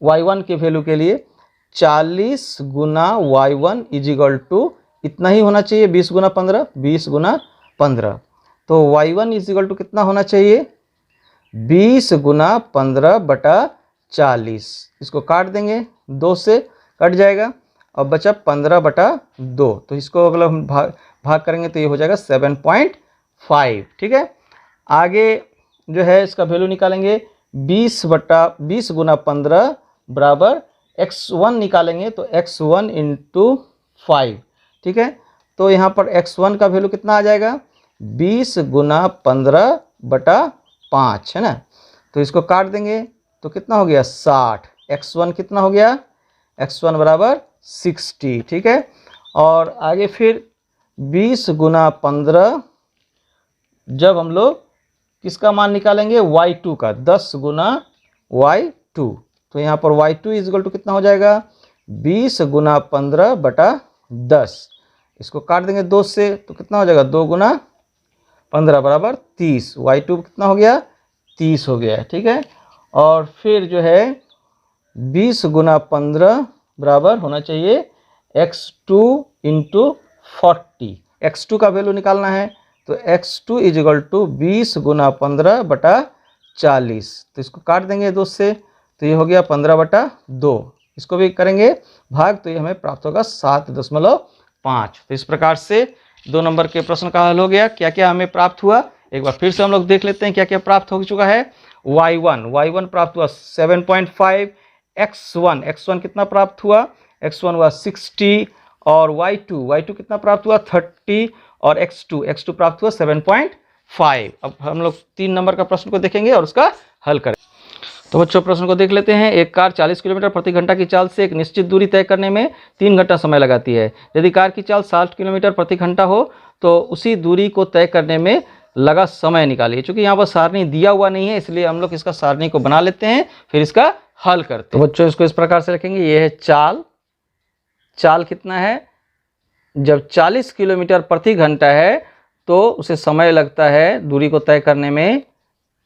y1 के वैल्यू के लिए 40 गुना y1 इजिकल टू इतना ही होना चाहिए 20 गुना 15, 20 गुना 15। तो y1 इजिकल टू कितना होना चाहिए 20 गुना 15 बटा 40। इसको काट देंगे, 2 से कट जाएगा और बचा 15 बटा 2। तो इसको अगर हम भाग करेंगे तो ये हो जाएगा 7.5, ठीक है। आगे जो है इसका वैल्यू निकालेंगे 20 गुना 15 बराबर x1 निकालेंगे तो x1 इंटू 5, ठीक है। तो यहाँ पर x1 का वैल्यू कितना आ जाएगा 20 गुना 15 बटा 5, है ना। तो इसको काट देंगे तो कितना हो गया 60। x1 कितना हो गया, x1 बराबर 60, ठीक है। और आगे फिर 20 गुना 15 जब हम लोग किसका मान निकालेंगे y2 का, 10 गुना y2। तो यहाँ पर y2 इजिकल टू कितना हो जाएगा 20 गुना 15 बटा 10। इसको काट देंगे 2 से तो कितना हो जाएगा 2 गुना 15 बराबर 30। y2 कितना हो गया 30 हो गया, ठीक है। और फिर जो है 20 गुना 15 बराबर होना चाहिए x2 इंटू 40। x2 का वैल्यू निकालना है तो x2 इजिकल टू 20 गुना 15 बटा 40। तो इसको काट देंगे 2 से तो ये हो गया 15 बटा 2। इसको भी करेंगे भाग तो ये हमें प्राप्त होगा 7.5। तो इस प्रकार से 2 नंबर के प्रश्न का हल हो गया। क्या क्या हमें प्राप्त हुआ एक बार फिर से हम लोग देख लेते हैं क्या क्या प्राप्त हो चुका है। y1 प्राप्त हुआ 7.5, x1 कितना प्राप्त हुआ, x1 हुआ 60 और y2 कितना प्राप्त हुआ 30 और x2 प्राप्त हुआ 7.5। अब हम लोग 3 नंबर का प्रश्न को देखेंगे और उसका हल करें। तो बच्चों प्रश्न को देख लेते हैं। एक कार 40 किलोमीटर प्रति घंटा की चाल से एक निश्चित दूरी तय करने में 3 घंटा समय लगाती है। यदि कार की चाल 60 किलोमीटर प्रति घंटा हो तो उसी दूरी को तय करने में लगा समय निकालिए। चूँकि यहाँ पर सारणी दिया हुआ नहीं है इसलिए हम लोग इसका सारणी को बना लेते हैं फिर इसका हल करते हैं। तो बच्चों इसको इस प्रकार से रखेंगे, ये है चाल कितना है, जब 40 किलोमीटर प्रति घंटा है तो उसे समय लगता है दूरी को तय करने में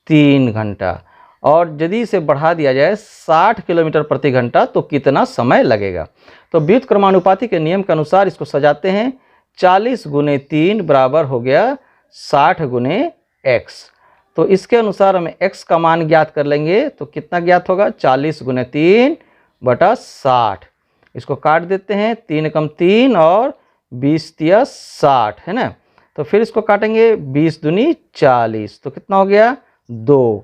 3 घंटा। और यदि इसे बढ़ा दिया जाए 60 किलोमीटर प्रति घंटा तो कितना समय लगेगा। तो व्युत्क्रमानुपाती के नियम के अनुसार इसको सजाते हैं। 40 गुने 3 बराबर हो गया 60 गुने x। तो इसके अनुसार हमें x का मान ज्ञात कर लेंगे तो कितना ज्ञात होगा 40 गुने 3 बटा 60। इसको काट देते हैं, 3 कम 3 और 20 तिया 60, है ना। तो फिर इसको काटेंगे 20 दूनी 40 तो कितना हो गया 2,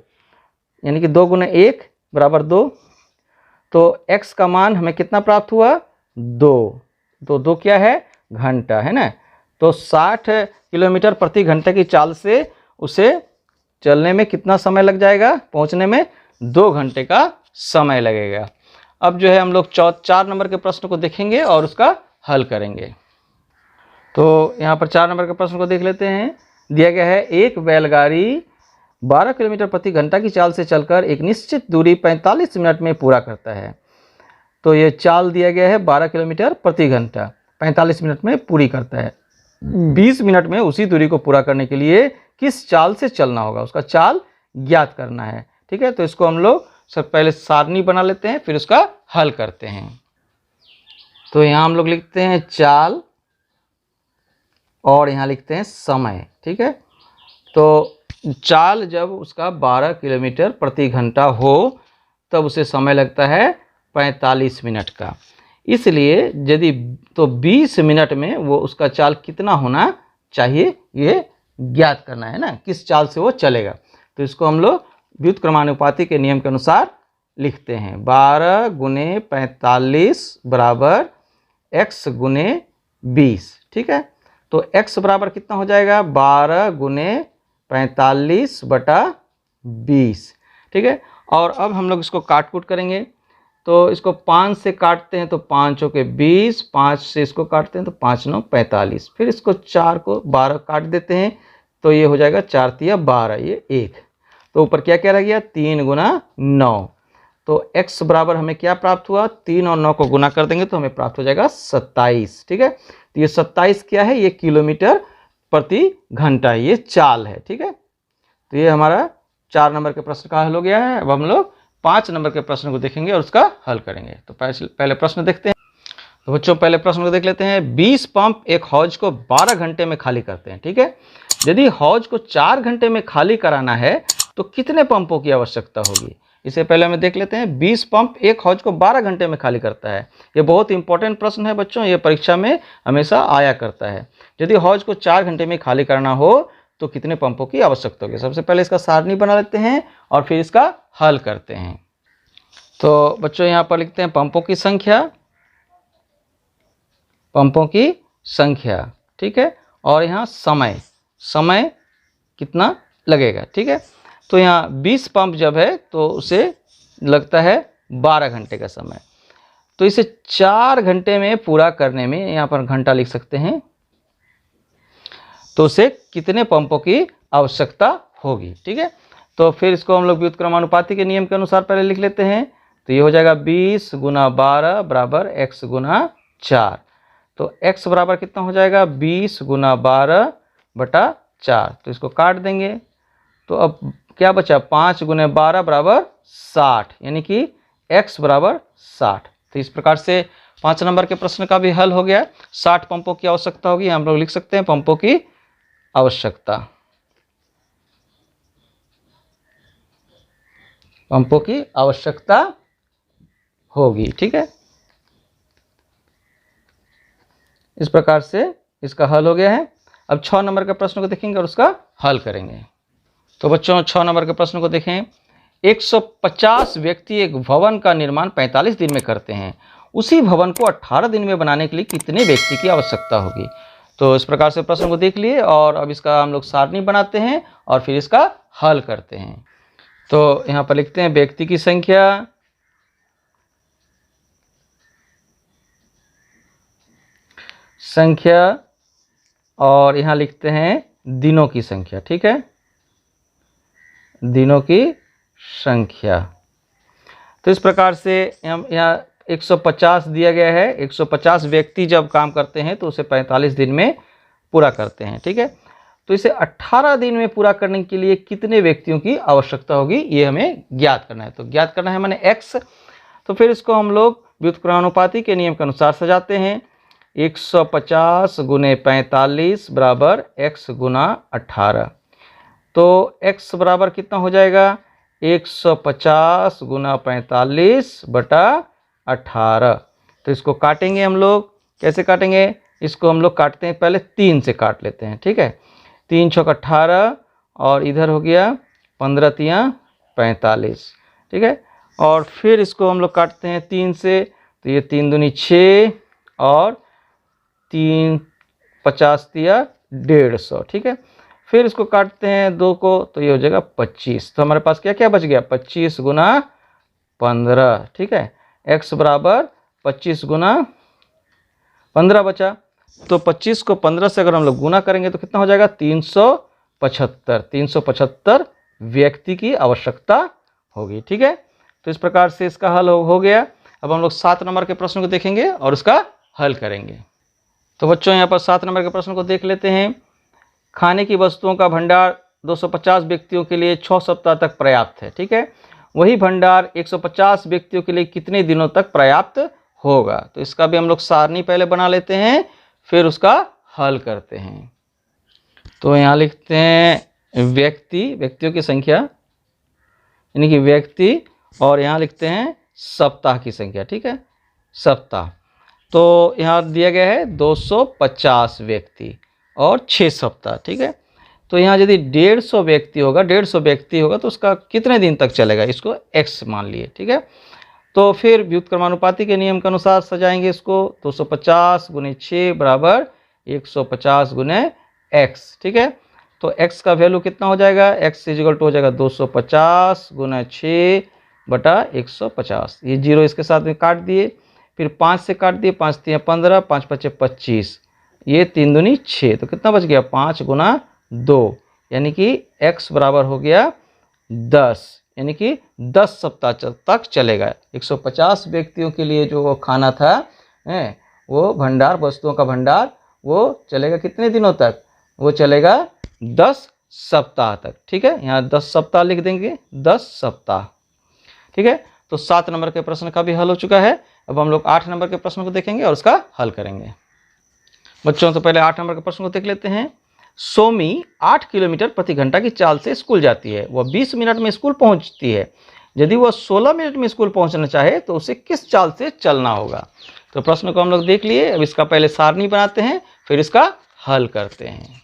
यानी कि 2 गुने 1 बराबर 2। तो x का मान हमें कितना प्राप्त हुआ 2। तो 2 क्या है घंटा, है ना। तो 60 किलोमीटर प्रति घंटे की चाल से उसे चलने में कितना समय लग जाएगा, पहुंचने में 2 घंटे का समय लगेगा। अब जो है हम लोग 4 नंबर के प्रश्न को देखेंगे और उसका हल करेंगे। तो यहाँ पर 4 नंबर के प्रश्न को देख लेते हैं। दिया गया है एक बैलगाड़ी 12 किलोमीटर प्रति घंटा की चाल से चलकर एक निश्चित दूरी 45 मिनट में पूरा करता है। तो ये चाल दिया गया है 12 किलोमीटर प्रति घंटा 45 मिनट में पूरी करता है। 20 मिनट में उसी दूरी को पूरा करने के लिए किस चाल से चलना होगा, उसका चाल ज्ञात करना है, ठीक है। तो इसको हम लोग सब पहले सारणी बना लेते हैं फिर उसका हल करते हैं। तो यहाँ हम लोग लिखते हैं चाल और यहाँ लिखते हैं समय। ठीक है, तो चाल जब उसका 12 किलोमीटर प्रति घंटा हो तब उसे समय लगता है 45 मिनट का। इसलिए यदि तो 20 मिनट में वो उसका चाल कितना होना चाहिए ये ज्ञात करना है ना, किस चाल से वो चलेगा। तो इसको हम लोग व्युत्क्रमानुपाती के नियम के अनुसार लिखते हैं। 12 गुने 45 बराबर x गुने 20। ठीक है, तो x बराबर कितना हो जाएगा 12 गुने 45 बटा 20। ठीक है, और अब हम लोग इसको काट कूट करेंगे। तो इसको 5 से काटते हैं तो 5 के 20, 5 से इसको काटते हैं तो 5 9 45, फिर इसको 4 को 12 काट देते हैं तो ये हो जाएगा 4 तिया 12, ये 1। तो ऊपर क्या क्या रह गया 3 गुना 9। तो x बराबर हमें क्या प्राप्त हुआ, 3 और 9 को गुना कर देंगे तो हमें प्राप्त हो जाएगा 27। ठीक है, तो ये 27 क्या है, ये किलोमीटर प्रति घंटा, ये चाल है। ठीक है, तो ये हमारा 4 नंबर के प्रश्न का हल हो गया है। अब हम लोग 5 नंबर के प्रश्न को देखेंगे और उसका हल करेंगे। तो पहले प्रश्न देखते हैं। तो बच्चों पहले प्रश्न को देख लेते हैं। 20 पंप एक हौज को 12 घंटे में खाली करते हैं। ठीक है, यदि हौज को 4 घंटे में खाली कराना है तो कितने पंपों की आवश्यकता होगी। इसे पहले हमें देख लेते हैं। 20 पंप एक हौज को 12 घंटे में खाली करता है। ये बहुत इंपॉर्टेंट प्रश्न है बच्चों, ये परीक्षा में हमेशा आया करता है। यदि हौज को 4 घंटे में खाली करना हो तो कितने पंपों की आवश्यकता होगी। सबसे पहले इसका सारणी बना लेते हैं और फिर इसका हल करते हैं। तो बच्चों यहाँ पर लिखते हैं पंपों की संख्या, पंपों की संख्या। ठीक है, और यहाँ समय, समय कितना लगेगा। ठीक है, तो यहाँ 20 पंप जब है तो उसे लगता है 12 घंटे का समय। तो इसे 4 घंटे में पूरा करने में, यहाँ पर घंटा लिख सकते हैं, तो उसे कितने पंपों की आवश्यकता होगी। ठीक है, तो फिर इसको हम लोग व्युत्क्रमानुपाती के नियम के अनुसार पहले लिख लेते हैं। तो ये हो जाएगा 20 गुना 12 बराबर x गुना 4। तो x बराबर कितना हो जाएगा 20 गुना 12 बटा 4। तो इसको काट देंगे तो अब क्या बचा 5 गुने 12 बराबर 60, यानी कि x बराबर 60। तो इस प्रकार से 5 नंबर के प्रश्न का भी हल हो गया। 60 पंपों की आवश्यकता होगी, हम लोग लिख सकते हैं पंपों की आवश्यकता, पंपों की आवश्यकता होगी। ठीक है, इस प्रकार से इसका हल हो गया है। अब 6 नंबर के प्रश्न को देखेंगे और उसका हल करेंगे। तो बच्चों 6 नंबर के प्रश्न को देखें। 150 व्यक्ति एक भवन का निर्माण 45 दिन में करते हैं। उसी भवन को 18 दिन में बनाने के लिए कितने व्यक्ति की आवश्यकता होगी। तो इस प्रकार से प्रश्न को देख लिए और अब इसका हम लोग सारणी बनाते हैं और फिर इसका हल करते हैं। तो यहाँ पर लिखते हैं व्यक्ति की संख्या, और यहाँ लिखते हैं दिनों की संख्या। ठीक है, दिनों की संख्या। तो इस प्रकार से हम यहाँ 150 दिया गया है। 150 व्यक्ति जब काम करते हैं तो उसे 45 दिन में पूरा करते हैं। ठीक है, तो इसे 18 दिन में पूरा करने के लिए कितने व्यक्तियों की आवश्यकता होगी ये हमें ज्ञात करना है। तो ज्ञात करना है मैंने x। तो फिर इसको हम लोग व्युत्क्रमानुपाती के नियम के अनुसार सजाते हैं। 150 गुने 45 बराबर x गुना 18। तो x बराबर कितना हो जाएगा 150 गुना 45 बटा 18। तो इसको काटेंगे हम लोग, कैसे काटेंगे, इसको हम लोग काटते हैं पहले 3 से काट लेते हैं। ठीक है, 3 छक 18 और इधर हो गया 15 तिया 45। ठीक है, और फिर इसको हम लोग काटते हैं 3 से, तो ये 3 दूनी 6 और 3 50 तिया 150। ठीक है, फिर इसको काटते हैं 2 को, तो ये हो जाएगा 25। तो हमारे पास क्या क्या बच गया 25 गुना 15। ठीक है, x बराबर 25 गुना 15 बचा। तो 25 को 15 से अगर हम लोग गुना करेंगे तो कितना हो जाएगा 375। 375 व्यक्ति की आवश्यकता होगी। ठीक है, तो इस प्रकार से इसका हल हो गया। अब हम लोग 7 नंबर के प्रश्न को देखेंगे और उसका हल करेंगे। तो बच्चों यहाँ पर 7 नंबर के प्रश्न को देख लेते हैं। खाने की वस्तुओं का भंडार 250 व्यक्तियों के लिए 6 सप्ताह तक पर्याप्त है। ठीक है, वही भंडार 150 व्यक्तियों के लिए कितने दिनों तक पर्याप्त होगा। तो इसका भी हम लोग सारणी पहले बना लेते हैं, फिर उसका हल करते हैं। तो यहाँ लिखते हैं व्यक्तियों की संख्या, यानी कि व्यक्ति, और यहाँ लिखते हैं सप्ताह की संख्या। ठीक है, सप्ताह। तो यहाँ दिया गया है 250 व्यक्ति और 6 सप्ताह। ठीक है, तो यहाँ यदि 150 व्यक्ति होगा, 150 व्यक्ति होगा तो उसका कितने दिन तक चलेगा, इसको x मान लिए। ठीक है, तो फिर व्युत्क्रमानुपाती के नियम के अनुसार सजाएंगे इसको। 250 गुने 6 बराबर 150 गुने x। ठीक है, तो x का वैल्यू कितना हो जाएगा, x इजिकल टू हो जाएगा 250 गुना 6 बटा 150। ये जीरो इसके साथ में काट दिए, फिर 5 से काट दिए, 5 3 15, 5 5 25, ये 3 दूनी 6, तो कितना बच गया 5 गुना 2, यानी कि x बराबर हो गया 10, यानी कि 10 सप्ताह तक चलेगा। 150 व्यक्तियों के लिए जो वो खाना था, वो भंडार, वस्तुओं का भंडार, वो चलेगा कितने दिनों तक, वो चलेगा 10 सप्ताह तक। ठीक है, यहाँ 10 सप्ताह लिख देंगे, 10 सप्ताह। ठीक है, तो 7 नंबर के प्रश्न का भी हल हो चुका है। अब हम लोग 8 नंबर के प्रश्न को देखेंगे और उसका हल करेंगे। बच्चों, तो पहले 8 नंबर के प्रश्न को देख लेते हैं। सोमी 8 किलोमीटर प्रति घंटा की चाल से स्कूल जाती है, वह 20 मिनट में स्कूल पहुंचती है। यदि वह 16 मिनट में स्कूल पहुंचना चाहे तो उसे किस चाल से चलना होगा। तो प्रश्न को हम लोग देख लिए। अब इसका पहले सारणी बनाते हैं, फिर इसका हल करते हैं।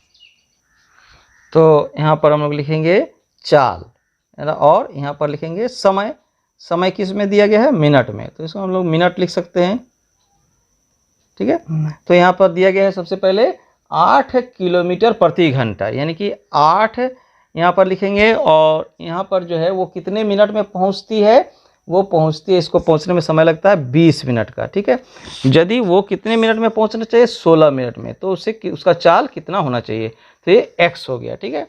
तो यहाँ पर हम लोग लिखेंगे चाल, और यहाँ पर लिखेंगे समय। समय किस में दिया गया है, मिनट में, तो इसको हम लोग मिनट लिख सकते हैं। ठीक है, तो यहाँ पर दिया गया है सबसे पहले 8 किलोमीटर प्रति घंटा, यानी कि 8 यहाँ पर लिखेंगे, और यहाँ पर जो है वो कितने मिनट में पहुँचती है, वो पहुँचती है, इसको पहुँचने में समय लगता है 20 मिनट का। ठीक है, यदि वो कितने मिनट में पहुँचना चाहिए, 16 मिनट में, तो उसका चाल कितना होना चाहिए, तो ये x हो गया। ठीक है,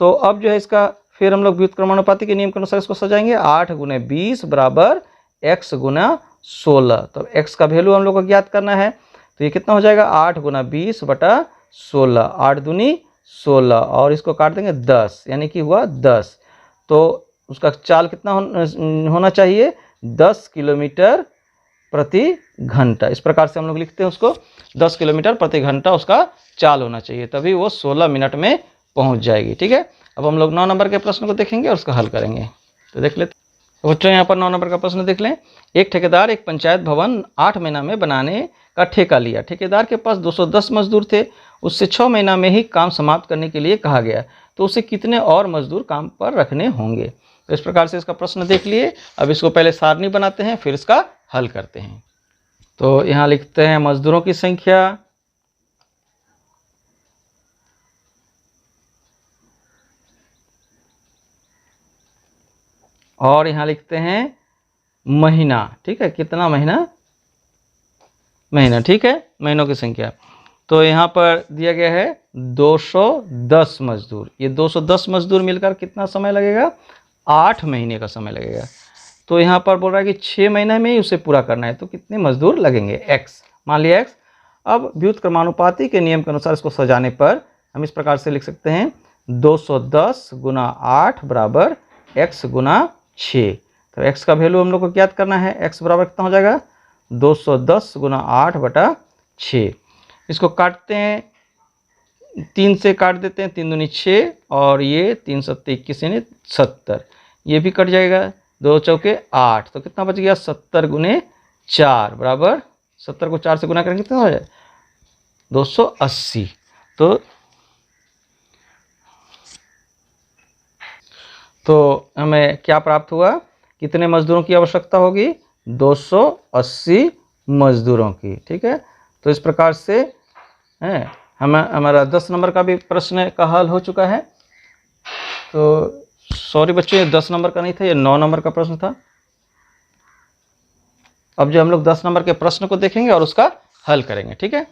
तो अब जो है इसका फिर हम लोग व्युत्क्रमानुपाती के नियम के अनुसार इसको सजाएंगे। 8 गुने 20 बराबर x गुना 16, तो x का वैल्यू हम लोग को ज्ञात करना है। तो ये कितना हो जाएगा, 8 गुना 20 बटा 16, 8 दूनी 16, और इसको काट देंगे 10, यानी कि हुआ 10। तो उसका चाल कितना होना चाहिए, 10 किलोमीटर प्रति घंटा। इस प्रकार से हम लोग लिखते हैं उसको, 10 किलोमीटर प्रति घंटा उसका चाल होना चाहिए, तभी वो 16 मिनट में पहुंच जाएगी। ठीक है, अब हम लोग 9 नंबर के प्रश्न को देखेंगे और उसका हल करेंगे। तो देख लेते हैं बच्चों, यहाँ पर 9 नंबर का प्रश्न देख लें। एक ठेकेदार एक पंचायत भवन 8 महीना में बनाने का ठेका लिया। ठेकेदार के पास 210 मजदूर थे, उससे 6 महीना में ही काम समाप्त करने के लिए कहा गया, तो उसे कितने और मजदूर काम पर रखने होंगे। तो इस प्रकार से इसका प्रश्न देख लिए। अब इसको पहले सारणी बनाते हैं, फिर इसका हल करते हैं। तो यहाँ लिखते हैं मजदूरों की संख्या, और यहाँ लिखते हैं महीना। ठीक है, कितना महीना, महीना। ठीक है, महीनों की संख्या। तो यहाँ पर दिया गया है 210 मजदूर, ये 210 मजदूर मिलकर कितना समय लगेगा, 8 महीने का समय लगेगा। तो यहाँ पर बोल रहा है कि 6 महीने में ही उसे पूरा करना है, तो कितने मजदूर लगेंगे, x मान लिया x। अब व्युत्क्रमानुपाती के नियम के अनुसार इसको सजाने पर हम इस प्रकार से लिख सकते हैं, 210 गुना 8 बराबर x गुना 6। तो x का वैल्यू हम लोग को ज्ञात करना है, x बराबर कितना हो जाएगा, 210 गुना 8 बटा 6। इसको काटते हैं, 3 से काट देते हैं, 3 दूनी 6, और ये 3 सत्ते 21 यानी 70, ये भी कट जाएगा, 2 चौके 8, तो कितना बच गया, 70 गुने 4 बराबर, 70 को 4 से गुना करेंगे कितना हो जाए, 280। तो हमें क्या प्राप्त हुआ, कितने मजदूरों की आवश्यकता होगी, 280 मजदूरों की। ठीक है, तो इस प्रकार से हमारा 10 नंबर का भी प्रश्न का हल हो चुका है। तो सॉरी बच्चों, ये 10 नंबर का नहीं था, ये 9 नंबर का प्रश्न था। अब जो हम लोग 10 नंबर के प्रश्न को देखेंगे और उसका हल करेंगे। ठीक है,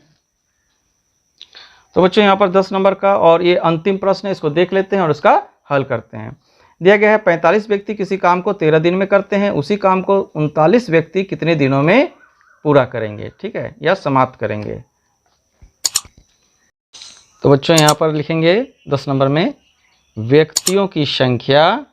तो बच्चों यहाँ पर 10 नंबर का और ये अंतिम प्रश्न है, इसको देख लेते हैं और उसका हल करते हैं। दिया गया है 45 व्यक्ति किसी काम को 13 दिन में करते हैं, उसी काम को 39 व्यक्ति कितने दिनों में पूरा करेंगे, ठीक है, या समाप्त करेंगे। तो बच्चों यहाँ पर लिखेंगे 10 नंबर में, व्यक्तियों की संख्या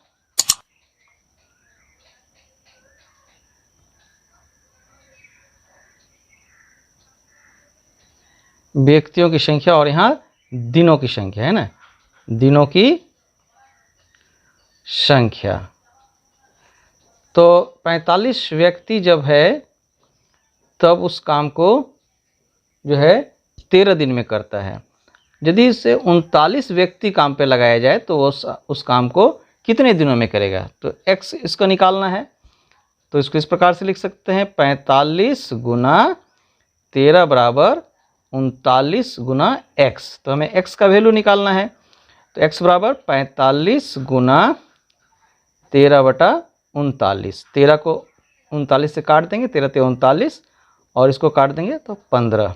और यहाँ दिनों की संख्या है ना, दिनों की संख्या। तो 45 व्यक्ति जब है तब उस काम को जो है 13 दिन में करता है। यदि इसे 39 व्यक्ति काम पे लगाया जाए तो उस काम को कितने दिनों में करेगा? तो x इसको निकालना है। तो इसको इस प्रकार से लिख सकते हैं, 45 गुना 13 बराबर 39 गुना x। तो हमें x का वैल्यू निकालना है। तो x बराबर 45 गुना 13 बटा 39। 13 को 39 से काट देंगे, 13 ते 39, और इसको काट देंगे तो 15।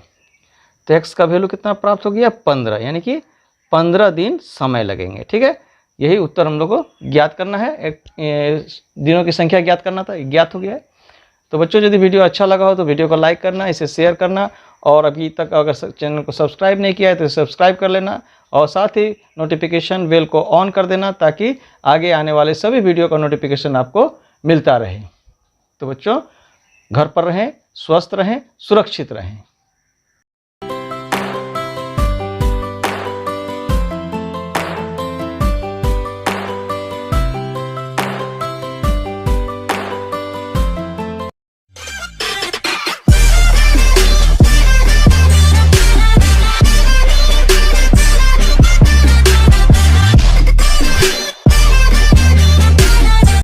तो x का वैल्यू कितना प्राप्त हो गया? 15, यानी कि 15 दिन समय लगेंगे। ठीक है, यही उत्तर हम लोग को ज्ञात करना है। दिनों की संख्या ज्ञात करना था, ज्ञात हो गया है। तो बच्चों, यदि वीडियो अच्छा लगा हो तो वीडियो को लाइक करना, इसे शेयर करना, और अभी तक अगर चैनल को सब्सक्राइब नहीं किया है तो सब्सक्राइब कर लेना, और साथ ही नोटिफिकेशन बेल को ऑन कर देना ताकि आगे आने वाले सभी वीडियो का नोटिफिकेशन आपको मिलता रहे। तो बच्चों, घर पर रहें, स्वस्थ रहें, सुरक्षित रहें।